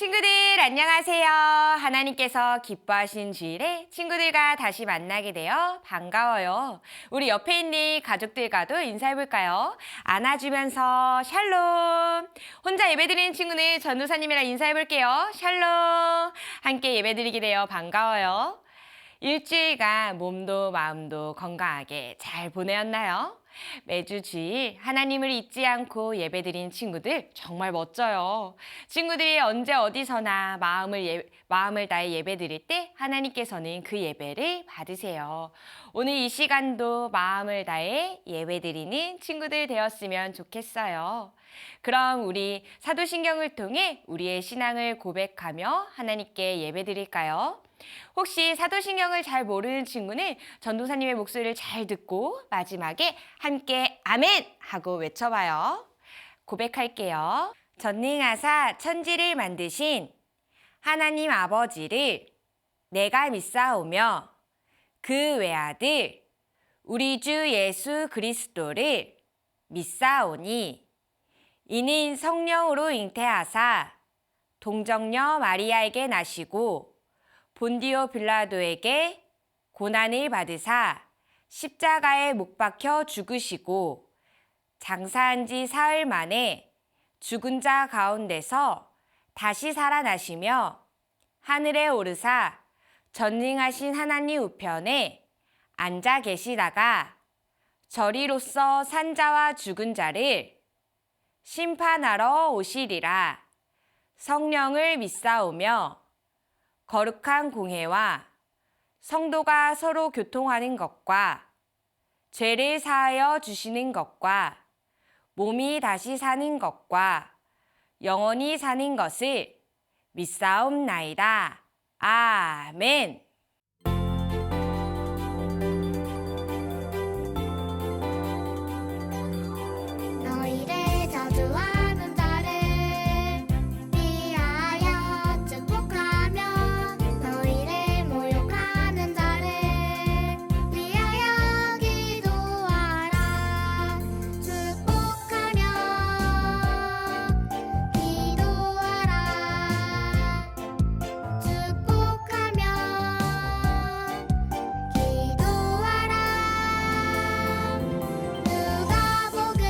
친구들 안녕하세요. 하나님께서 기뻐하신 주일에 친구들과 다시 만나게 되어 반가워요. 우리 옆에 있는 가족들과도 인사해볼까요? 안아주면서 샬롬. 혼자 예배드리는 친구는 전도사님이랑 인사해볼게요. 샬롬. 함께 예배드리게 되어 반가워요. 일주일간 몸도 마음도 건강하게 잘 보내었나요? 매주 주일 하나님을 잊지 않고 예배드린 친구들 정말 멋져요. 친구들이 언제 어디서나 마음을 다해 예배드릴 때 하나님께서는 그 예배를 받으세요. 오늘 이 시간도 마음을 다해 예배드리는 친구들 되었으면 좋겠어요. 그럼 우리 사도신경을 통해 우리의 신앙을 고백하며 하나님께 예배드릴까요? 혹시 사도신경을 잘 모르는 친구는 전도사님의 목소리를 잘 듣고 마지막에 함께 아멘! 하고 외쳐봐요. 고백할게요. 전능하사 천지를 만드신 하나님 아버지를 내가 믿사오며 그 외아들 우리 주 예수 그리스도를 믿사오니 이는 성령으로 잉태하사 동정녀 마리아에게 나시고 본디오 빌라도에게 고난을 받으사 십자가에 못 박혀 죽으시고 장사한 지 사흘 만에 죽은 자 가운데서 다시 살아나시며 하늘에 오르사 전능하신 하나님 우편에 앉아 계시다가 저리로서 산 자와 죽은 자를 심판하러 오시리라. 성령을 믿사오며 거룩한 공회와 성도가 서로 교통하는 것과 죄를 사하여 주시는 것과 몸이 다시 사는 것과 영원히 사는 것을 믿사옵나이다. 아멘. 너희를 저주하는 자를 위하여 축복하며 너희를 모욕하는 자를 위하여 기도하라. 축복하며 기도하라. 축복하며 기도하라. 누가복음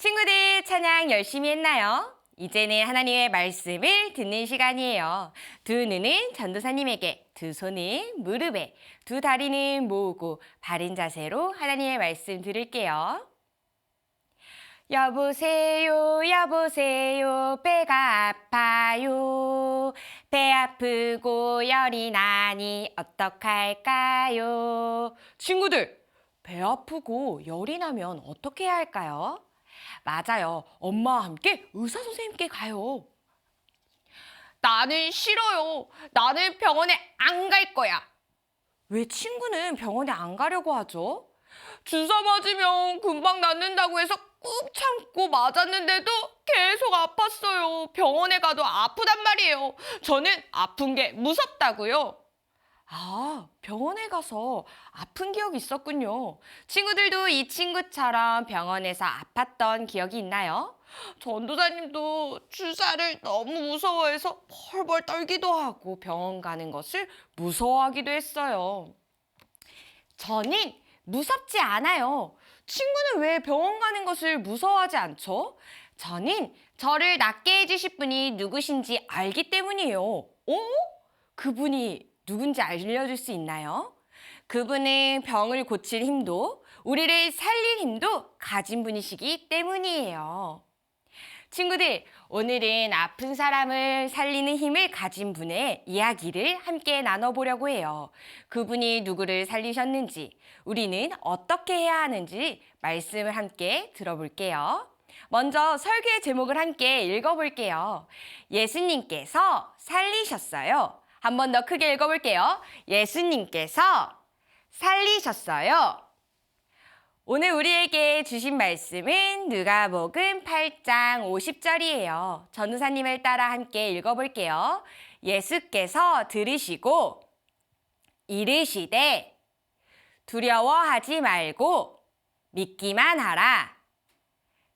친구들 찬양 열심히 했나요? 이제는 하나님의 말씀을 듣는 시간이에요. 두 눈은 전도사님에게, 두 손은 무릎에, 두 다리는 모으고 바른 자세로 하나님의 말씀 들을게요. 여보세요, 여보세요, 배가 아파요. 배 아프고 열이 나니 어떡할까요? 친구들, 배 아프고 열이 나면 어떻게 해야 할까요? 맞아요. 엄마와 함께 의사 선생님께 가요. 나는 싫어요. 나는 병원에 안 갈 거야. 왜 친구는 병원에 안 가려고 하죠? 주사 맞으면 금방 낫는다고 해서 꾹 참고 맞았는데도 계속 아팠어요. 병원에 가도 아프단 말이에요. 저는 아픈 게 무섭다고요. 아, 병원에 가서 아픈 기억이 있었군요. 친구들도 이 친구처럼 병원에서 아팠던 기억이 있나요? 전도사님도 주사를 너무 무서워해서 벌벌 떨기도 하고 병원 가는 것을 무서워하기도 했어요. 저는 무섭지 않아요. 친구는 왜 병원 가는 것을 무서워하지 않죠? 저는 저를 낫게 해주실 분이 누구신지 알기 때문이에요. 그분이 누군지 알려줄 수 있나요? 그분은 병을 고칠 힘도, 우리를 살릴 힘도 가진 분이시기 때문이에요. 친구들, 오늘은 아픈 사람을 살리는 힘을 가진 분의 이야기를 함께 나눠보려고 해요. 그분이 누구를 살리셨는지, 우리는 어떻게 해야 하는지 말씀을 함께 들어볼게요. 먼저 설교의 제목을 함께 읽어볼게요. 예수님께서 살리셨어요. 한 번 더 크게 읽어볼게요. 예수님께서 살리셨어요. 오늘 우리에게 주신 말씀은 누가복음 8장 50절이에요. 전도사님을 따라 함께 읽어볼게요. 예수께서 들으시고 이르시되 두려워하지 말고 믿기만 하라.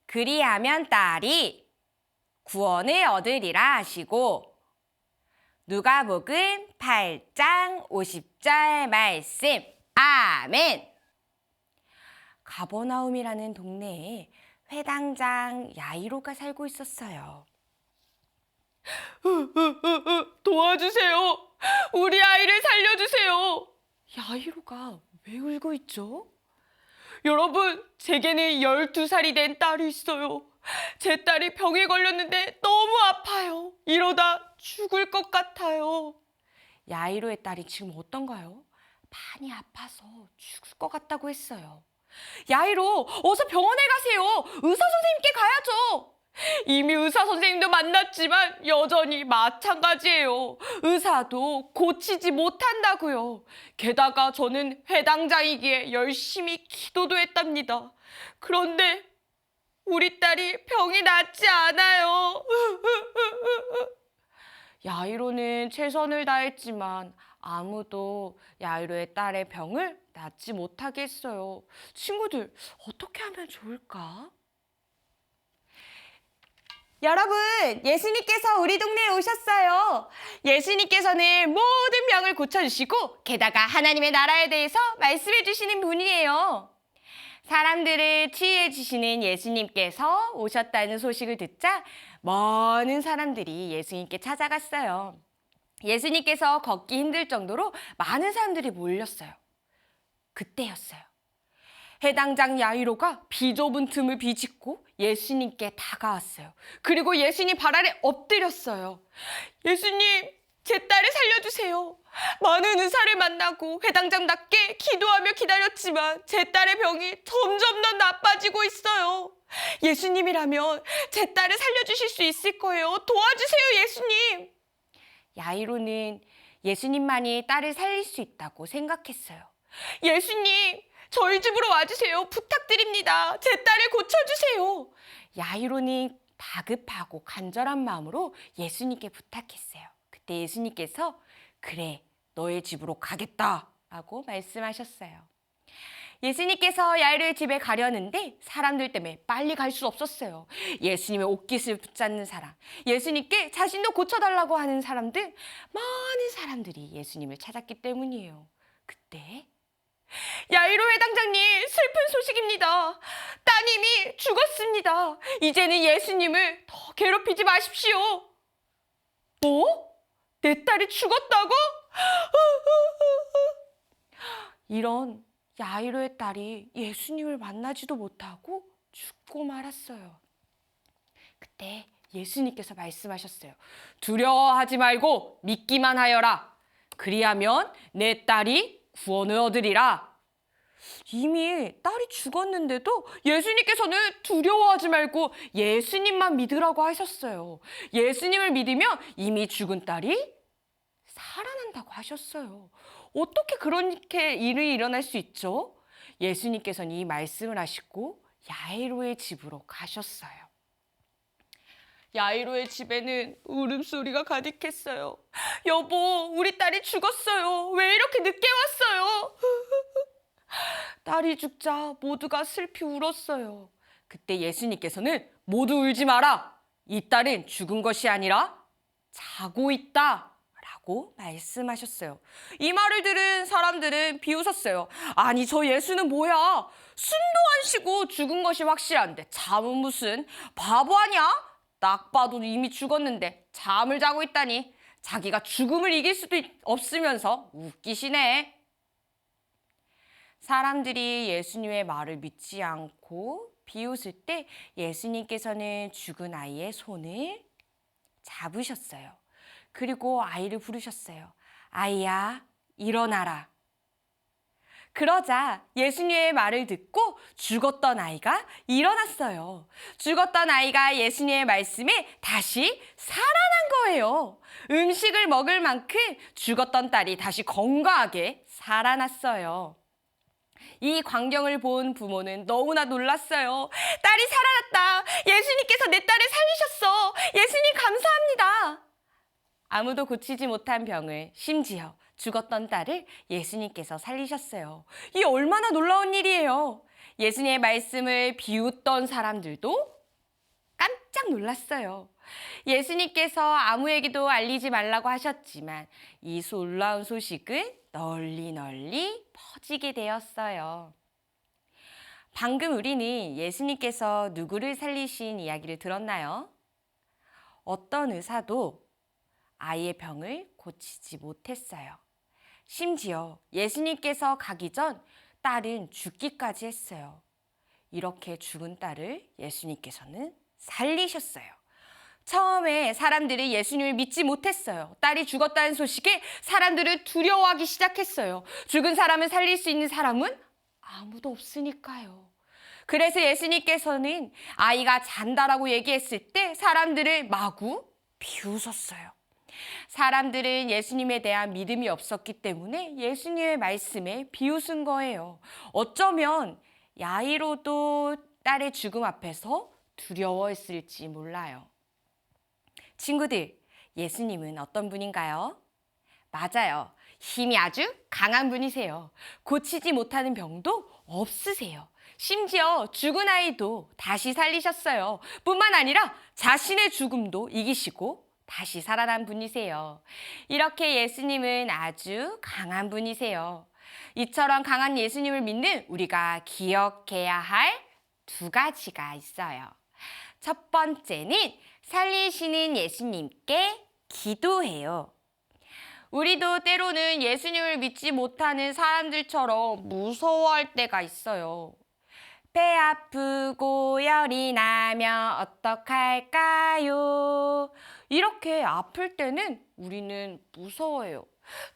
그리하면 딸이 구원을 얻으리라 하시고 누가복음 8장 50절 말씀. 아멘. 가버나움이라는 동네에 회당장 야이로가 살고 있었어요. 도와주세요. 우리 아이를 살려주세요. 야이로가 왜 울고 있죠? 여러분, 제게는 12살이 된 딸이 있어요. 제 딸이 병에 걸렸는데 너무 아파요. 이러다 죽을 것 같아요. 야이로의 딸이 지금 어떤가요? 많이 아파서 죽을 것 같다고 했어요. 야이로, 어서 병원에 가세요. 의사 선생님께 가야죠. 이미 의사 선생님도 만났지만 여전히 마찬가지예요. 의사도 고치지 못한다고요. 게다가 저는 회당장이기에 열심히 기도도 했답니다. 그런데 우리 딸이 병이 낫지 않아요. 야이로는 최선을 다했지만 아무도 야이로의 딸의 병을 낫지 못하게 했어요. 친구들, 어떻게 하면 좋을까? 여러분, 예수님께서 우리 동네에 오셨어요. 예수님께서는 모든 병을 고쳐주시고 게다가 하나님의 나라에 대해서 말씀해 주시는 분이에요. 사람들을 치유해 주시는 예수님께서 오셨다는 소식을 듣자 많은 사람들이 예수님께 찾아갔어요. 예수님께서 걷기 힘들 정도로 많은 사람들이 몰렸어요. 그때였어요. 회당장 야이로가 비좁은 틈을 비집고 예수님께 다가왔어요. 그리고 예수님 발 아래 엎드렸어요. 예수님, 제 딸을 살려주세요. 많은 의사를 만나고 회당장답게 기도하며 기다렸지만 제 딸의 병이 점점 더 나빠지고 있어요. 예수님이라면 제 딸을 살려주실 수 있을 거예요. 도와주세요, 예수님. 야이로는 예수님만이 딸을 살릴 수 있다고 생각했어요. 예수님, 저희 집으로 와주세요. 부탁드립니다. 제 딸을 고쳐주세요. 야이로는 다급하고 간절한 마음으로 예수님께 부탁했어요. 그때 예수님께서 그래, 너의 집으로 가겠다 라고 말씀하셨어요. 예수님께서 야이로의 집에 가려는데 사람들 때문에 빨리 갈 수 없었어요. 예수님의 옷깃을 붙잡는 사람, 예수님께 자신도 고쳐달라고 하는 사람들, 많은 사람들이 예수님을 찾았기 때문이에요. 그때 야이로 회당장님, 슬픈 소식입니다. 하나님이 죽었습니다. 이제는 예수님을 더 괴롭히지 마십시오. 뭐? 내 딸이 죽었다고? 이런 야이로의 딸이 예수님을 만나지도 못하고 죽고 말았어요. 그때 예수님께서 말씀하셨어요. 두려워하지 말고 믿기만 하여라. 그리하면 내 딸이 구원을 얻으리라. 이미 딸이 죽었는데도 예수님께서는 두려워하지 말고 예수님만 믿으라고 하셨어요. 예수님을 믿으면 이미 죽은 딸이 살아난다고 하셨어요. 어떻게 그렇게 일이 일어날 수 있죠? 예수님께서는 이 말씀을 하시고 야이로의 집으로 가셨어요. 야이로의 집에는 울음소리가 가득했어요. 여보, 우리 딸이 죽었어요. 왜 이렇게 늦게 왔어요? 딸이 죽자 모두가 슬피 울었어요. 그때 예수님께서는 모두 울지 마라. 이 딸은 죽은 것이 아니라 자고 있다. 라고 말씀하셨어요. 이 말을 들은 사람들은 비웃었어요. 아니, 저 예수는 뭐야? 숨도 안 쉬고 죽은 것이 확실한데 잠은 무슨 바보 아니야? 딱 봐도 이미 죽었는데 잠을 자고 있다니. 자기가 죽음을 이길 수도 없으면서 웃기시네. 사람들이 예수님의 말을 믿지 않고 비웃을 때 예수님께서는 죽은 아이의 손을 잡으셨어요. 그리고 아이를 부르셨어요. 아이야, 일어나라. 그러자 예수님의 말을 듣고 죽었던 아이가 일어났어요. 죽었던 아이가 예수님의 말씀에 다시 살아난 거예요. 음식을 먹을 만큼 죽었던 딸이 다시 건강하게 살아났어요. 이 광경을 본 부모는 너무나 놀랐어요. 딸이 살아났다. 예수님께서 내 딸을 살리셨어. 예수님 감사합니다. 아무도 고치지 못한 병을, 심지어 죽었던 딸을 예수님께서 살리셨어요. 이 얼마나 놀라운 일이에요. 예수님의 말씀을 비웃던 사람들도 깜짝 놀랐어요. 예수님께서 아무에게도 알리지 말라고 하셨지만 이 놀라운 소식은 널리 퍼지게 되었어요. 방금 우리는 예수님께서 누구를 살리신 이야기를 들었나요? 어떤 의사도 아이의 병을 고치지 못했어요. 심지어 예수님께서 가기 전 딸은 죽기까지 했어요. 이렇게 죽은 딸을 예수님께서는 살리셨어요. 처음에 사람들이 예수님을 믿지 못했어요. 딸이 죽었다는 소식에 사람들은 두려워하기 시작했어요. 죽은 사람을 살릴 수 있는 사람은 아무도 없으니까요. 그래서 예수님께서는 아이가 잔다라고 얘기했을 때 사람들을 마구 비웃었어요. 사람들은 예수님에 대한 믿음이 없었기 때문에 예수님의 말씀에 비웃은 거예요. 어쩌면 야이로도 딸의 죽음 앞에서 두려워했을지 몰라요. 친구들, 예수님은 어떤 분인가요? 맞아요. 힘이 아주 강한 분이세요. 고치지 못하는 병도 없으세요. 심지어 죽은 아이도 다시 살리셨어요. 뿐만 아니라 자신의 죽음도 이기시고 다시 살아난 분이세요. 이렇게 예수님은 아주 강한 분이세요. 이처럼 강한 예수님을 믿는 우리가 기억해야 할 두 가지가 있어요. 첫 번째는 살리시는 예수님께 기도해요. 우리도 때로는 예수님을 믿지 못하는 사람들처럼 무서워할 때가 있어요. 배 아프고 열이 나면 어떡할까요? 이렇게 아플 때는 우리는 무서워해요.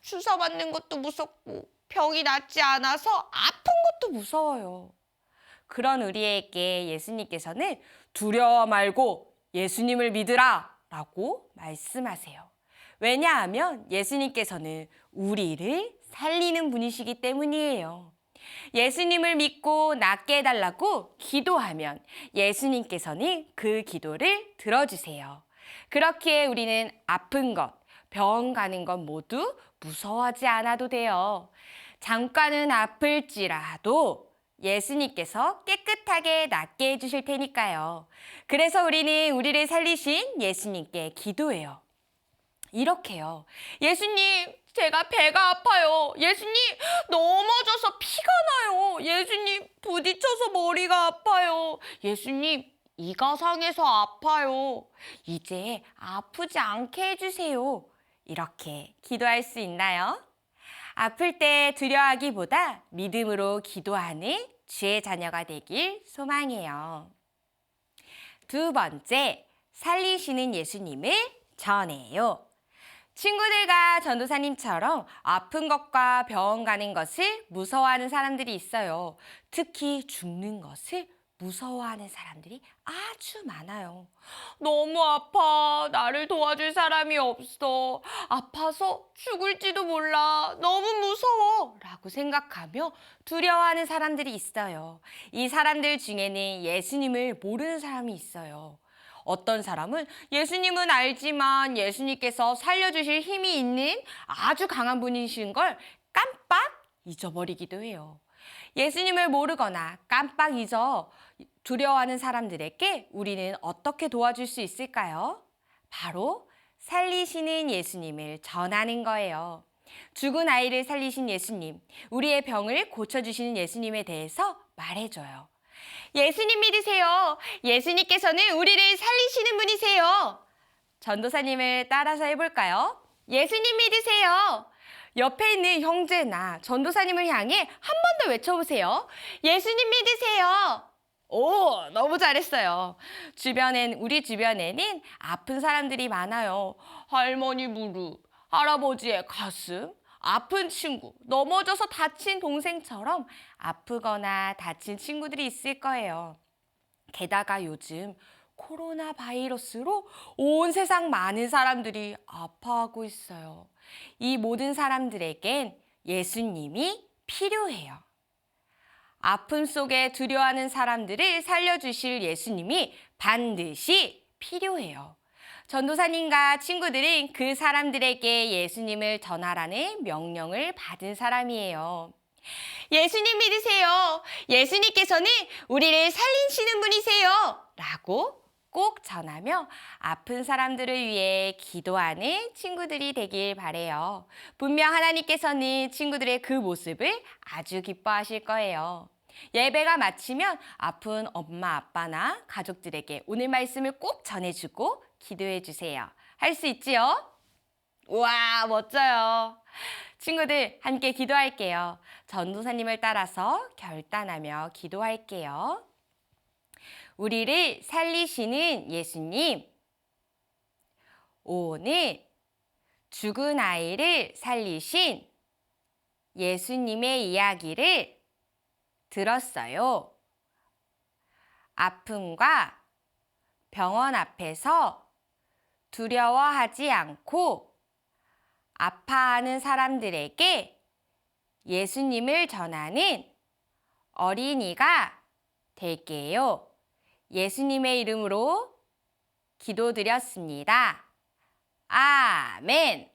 주사 맞는 것도 무섭고 병이 낫지 않아서 아픈 것도 무서워요. 그런 우리에게 예수님께서는 두려워 말고 예수님을 믿으라 라고 말씀하세요. 왜냐하면 예수님께서는 우리를 살리는 분이시기 때문이에요. 예수님을 믿고 낫게 해달라고 기도하면 예수님께서는 그 기도를 들어주세요. 그렇기에 우리는 아픈 것, 병원 가는 것 모두 무서워하지 않아도 돼요. 잠깐은 아플지라도 예수님께서 깨끗하게 낫게 해주실 테니까요. 그래서 우리는 우리를 살리신 예수님께 기도해요. 이렇게요. 예수님, 제가 배가 아파요. 예수님, 넘어져서 피가 나요. 예수님, 부딪혀서 머리가 아파요. 예수님, 이가 상해서 아파요. 이제 아프지 않게 해주세요. 이렇게 기도할 수 있나요? 아플 때 두려워하기보다 믿음으로 기도하는 주의 자녀가 되길 소망해요. 두 번째, 살리시는 예수님을 전해요. 친구들과 전도사님처럼 아픈 것과 병원 가는 것을 무서워하는 사람들이 있어요. 특히 죽는 것을 무서워하는 사람들이 아주 많아요. 너무 아파. 나를 도와줄 사람이 없어. 아파서 죽을지도 몰라. 너무 무서워. 라고 생각하며 두려워하는 사람들이 있어요. 이 사람들 중에는 예수님을 모르는 사람이 있어요. 어떤 사람은 예수님은 알지만 예수님께서 살려주실 힘이 있는 아주 강한 분이신 걸 깜빡 잊어버리기도 해요. 예수님을 모르거나 깜빡 잊어 두려워하는 사람들에게 우리는 어떻게 도와줄 수 있을까요? 바로 살리시는 예수님을 전하는 거예요. 죽은 아이를 살리신 예수님, 우리의 병을 고쳐주시는 예수님에 대해서 말해줘요. 예수님 믿으세요. 예수님께서는 우리를 살리시는 분이세요. 전도사님을 따라서 해볼까요? 예수님 믿으세요. 옆에 있는 형제나 전도사님을 향해 한 번 더 외쳐보세요. 예수님 믿으세요. 오, 너무 잘했어요. 우리 주변에는 아픈 사람들이 많아요. 할머니 무릎, 할아버지의 가슴, 아픈 친구, 넘어져서 다친 동생처럼 아프거나 다친 친구들이 있을 거예요. 게다가 요즘 코로나 바이러스로 온 세상 많은 사람들이 아파하고 있어요. 이 모든 사람들에겐 예수님이 필요해요. 아픔 속에 두려워하는 사람들을 살려주실 예수님이 반드시 필요해요. 전도사님과 친구들은 그 사람들에게 예수님을 전하라는 명령을 받은 사람이에요. 예수님 믿으세요. 예수님께서는 우리를 살리시는 분이세요. 라고 꼭 전하며 아픈 사람들을 위해 기도하는 친구들이 되길 바래요. 분명 하나님께서는 친구들의 그 모습을 아주 기뻐하실 거예요. 예배가 마치면 아픈 엄마, 아빠나 가족들에게 오늘 말씀을 꼭 전해주고 기도해 주세요. 할 수 있지요? 우와, 멋져요. 친구들, 함께 기도할게요. 전도사님을 따라서 결단하며 기도할게요. 우리를 살리시는 예수님, 오늘 죽은 아이를 살리신 예수님의 이야기를 들었어요. 아픔과 병원 앞에서 두려워하지 않고 아파하는 사람들에게 예수님을 전하는 어린이가 될게요. 예수님의 이름으로 기도드렸습니다. 아멘.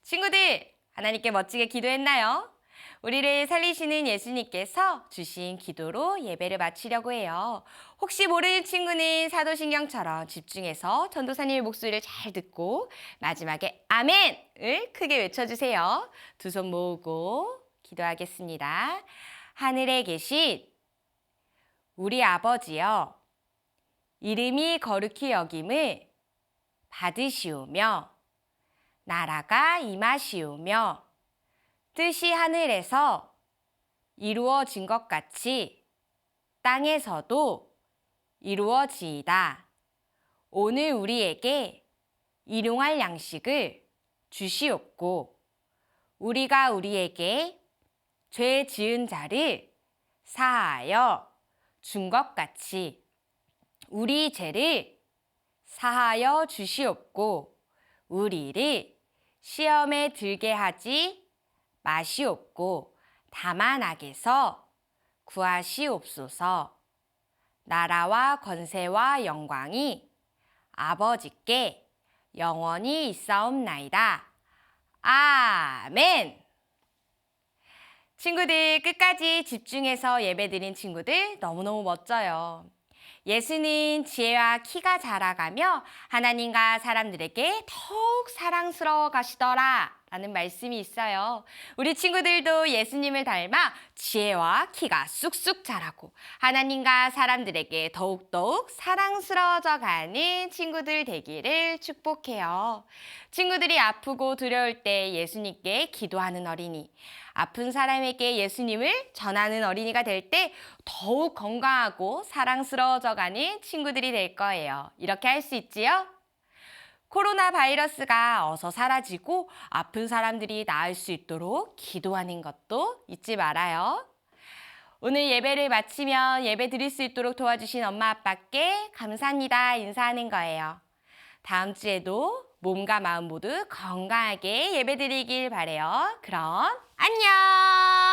친구들, 하나님께 멋지게 기도했나요? 우리를 살리시는 예수님께서 주신 기도로 예배를 마치려고 해요. 혹시 모르는 친구는 사도신경처럼 집중해서 전도사님의 목소리를 잘 듣고 마지막에 아멘을 크게 외쳐주세요. 두 손 모으고 기도하겠습니다. 하늘에 계신 우리 아버지여, 이름이 거룩히 여김을 받으시오며 나라가 임하시오며 뜻이 하늘에서 이루어진 것 같이 땅에서도 이루어지이다. 오늘 우리에게 일용할 양식을 주시옵고 우리가 우리에게 죄 지은 자를 사하여 준 것 같이 우리 죄를 사하여 주시옵고 우리를 시험에 들게 하지 마시옵고 다만 악에서 구하시옵소서. 나라와 권세와 영광이 아버지께 영원히 있사옵나이다. 아멘. 친구들, 끝까지 집중해서 예배드린 친구들 너무너무 멋져요. 예수는 지혜와 키가 자라가며 하나님과 사람들에게 더욱 사랑스러워 가시더라 라는 말씀이 있어요. 우리 친구들도 예수님을 닮아 지혜와 키가 쑥쑥 자라고 하나님과 사람들에게 더욱더욱 사랑스러워져 가는 친구들 되기를 축복해요. 친구들이 아프고 두려울 때 예수님께 기도하는 어린이, 아픈 사람에게 예수님을 전하는 어린이가 될 때 더욱 건강하고 사랑스러워져 가는 친구들이 될 거예요. 이렇게 할 수 있지요? 코로나 바이러스가 어서 사라지고 아픈 사람들이 나을 수 있도록 기도하는 것도 잊지 말아요. 오늘 예배를 마치면 예배 드릴 수 있도록 도와주신 엄마 아빠께 감사합니다 인사하는 거예요. 다음 주에도 몸과 마음 모두 건강하게 예배 드리길 바래요. 그럼 안녕!